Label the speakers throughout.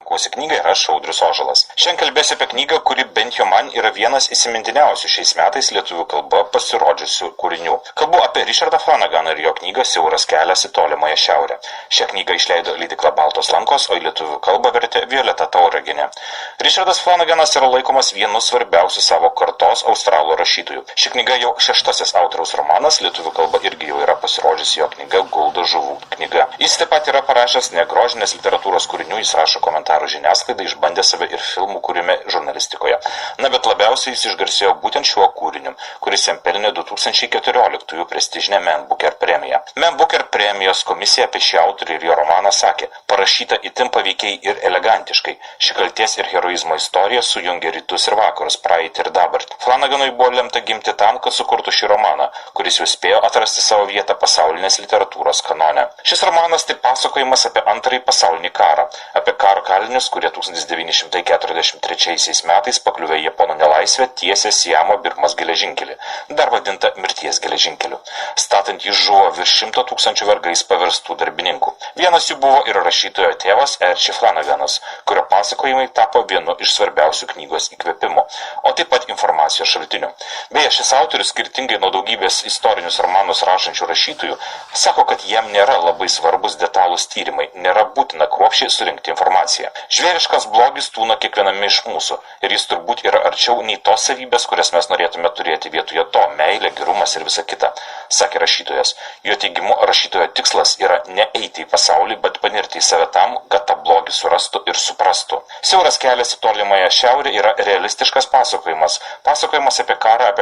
Speaker 1: Kuosi knygą ir aš Audrius Ožalas. Šiandien kalbėsiu apie knygą, kuri bent jau man yra vienas įsimintiniausių šiais metais lietuvių kalba pasirodžiusių kūrinių. Kalbu apie Richardą Flanaganą ir jo knygą Siauras kelias į tolimąją šiaurę. Šią knygą išleido leidykla Baltos lankos, o į lietuvių kalbą vertė Violeta Tauragienė. Richardas Flanaganas yra laikomas vienu svarbiausių savo kartos australų rašytojų. Ši knyga jau 6. autoriaus romanas, lietuvių kalba irgi jau yra pasirodžiusi jo knyga Guldo žuvų knyga. Jis taip pat yra parašęs negrožinės literatūros kūrinių, jis rašo komentarų žiniasklaidai, išbandė save ir filmų kūrime žurnalistikoje. Na, bet labiausiai jis išgarsėjo būtent šiuo kūriniu, kuris jam pelnė 2014 prestižinę Man Booker premiją. Man Booker premijos komisija apie šį autorių ir jo romaną sakė: parašyta itin paveikiai ir elegantiškai. Ši kalties ir heroizmo istorija sujungia rytus ir vakarus, praeitį ir dabartį. Flanaganui buvo lemta gimti tam, kad sukurtų šį romaną, kuris jau spėjo atrasti savo vietą pasaulinės literatūros kanone. Šis romanas tai pasakojimas apie Antrąjį pasaulinį karą, apie karo kalinius, kurie 1943 metais pakliuvę į Japonų nelaisvę tiesė Siamo Birmos geležinkelį, dar vadinta mirties geležinkeliu. Statant jį žuvo virš 100 000 vergais paverstų darbininkų. Vienas jų buvo ir rašytojo tėvas Archie Flanaganas, kurio pasakojimai tapo vienu iš svarbiausių knygos įkvėpimo, o taip pat informacijos šaltinių. Beje, šis autorius, skirtingai nuo daugybės istorinius romanus rašančių rašytojų, sako, kad jam nėra labai svarbus detalūs tyrimai, nėra būtina kruopščiai surinkti informaciją. Žvėriškas blogis tūno kiekviename iš mūsų ir jis turbūt yra arčiau nei tos savybės, kurias mes norėtume turėti vietoje to - meilė, gerumas ir visa kita, sakė rašytojas. Jo teigimu, rašytojo tikslas yra ne eiti į pasaulį, bet panirti į save tam, kad tą blogį surastų ir suprastų. Siauras kelias į tolimąją šiaurę yra realistiškas pasakojimas apie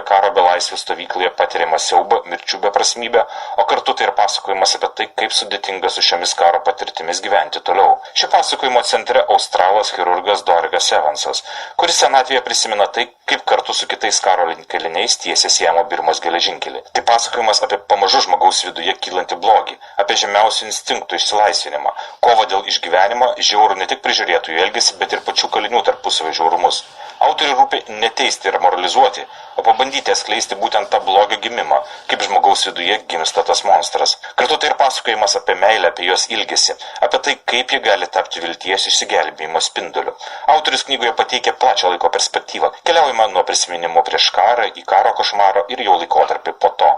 Speaker 1: karo belaisvių stovykloje patiriamą siaubą, mirčių beprasmybę, o kartu tai ir pasakojimas apie tai, kaip sudėtinga su šiomis karo patirtimis gyventi toliau. Šio pasakojimo centre australas chirurgas Dorigas Evansas, kuris senatvėje prisimena tai, kaip kartu su kitais karo kaliniais tiesė Siamo Birmos geležinkelį. Tai pasakojimas apie pamažu žmogaus viduje kylantį blogį, apie žemiausių instinktų išsilaisvinimą, kovą dėl išgyvenimo, žiaurų ne tik prižiūrėtojų elgesį, bet ir pačių kalinių tarpusavio žiaurumus. Autoriui rūpi neteisti ir moralizuoti, o pabandyti atskleisti būtent tą blogio gimimą, kaip žmogaus viduje gimsta tas monstras. Kartu tai ir pasakojimas apie meilę, apie jos ilgesį, apie tai, kaip ji gali tapti vilties išsigelbėjimo spinduliu. Autorius knygoje pateikia plačią laiko perspektyvą. Keliaujama nuo prisiminimų prieš karą į karo košmarą ir jau laikotarpį po to.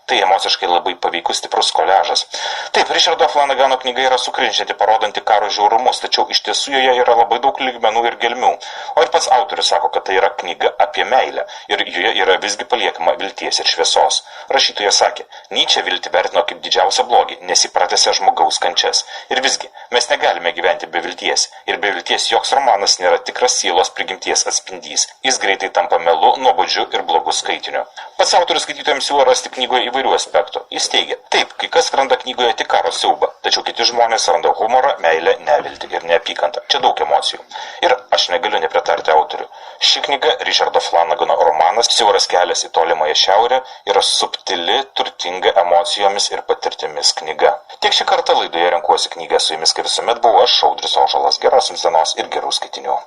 Speaker 1: Tai emociškai labai paveikus stiprus koliažas. Taip, Richardo Flanagano knyga yra sukrinčianti, parodanti karo žiaurumus, tačiau iš tiesų joje yra labai daug lygmenų ir gelmių. O ir pats autorius sako, kad tai yra knyga apie meilę ir joje yra visgi paliekama vilties ir šviesos. Rašytoja sakė: Nyčė viltį vertino kaip didžiausią blogį, nes jį pratęsia žmogaus kančias. Ir visgi, mes negalime gyventi be vilties. Ir be vilties joks romanas nėra tikras sielos prigimties atspindys. Jis greitai tampa melu, nuobodžiu ir blogu skaitiniu. Pats autorius skaitytojams siūlo rasti knygoje įvairių aspektų. Jis teigia: taip, kai kas randa knygoje tik karo siaubą, tačiau kiti žmonės randa humorą, meilę, neviltį ir neapykantą. Čia daug emocijų. Ir aš negaliu nepritarti autoriui. Ši knyga, Richardo Flanagano romanas Siauras kelias į tolimąją šiaurę, yra subtili, turtinga emocijomis ir patirtimis knyga. Tiek šį kartą laidoje renkuosi knygą, su jumis kaip visuomet buvau aš, Audrius Ožalas. Geros jums dienos ir gerų skaitinių.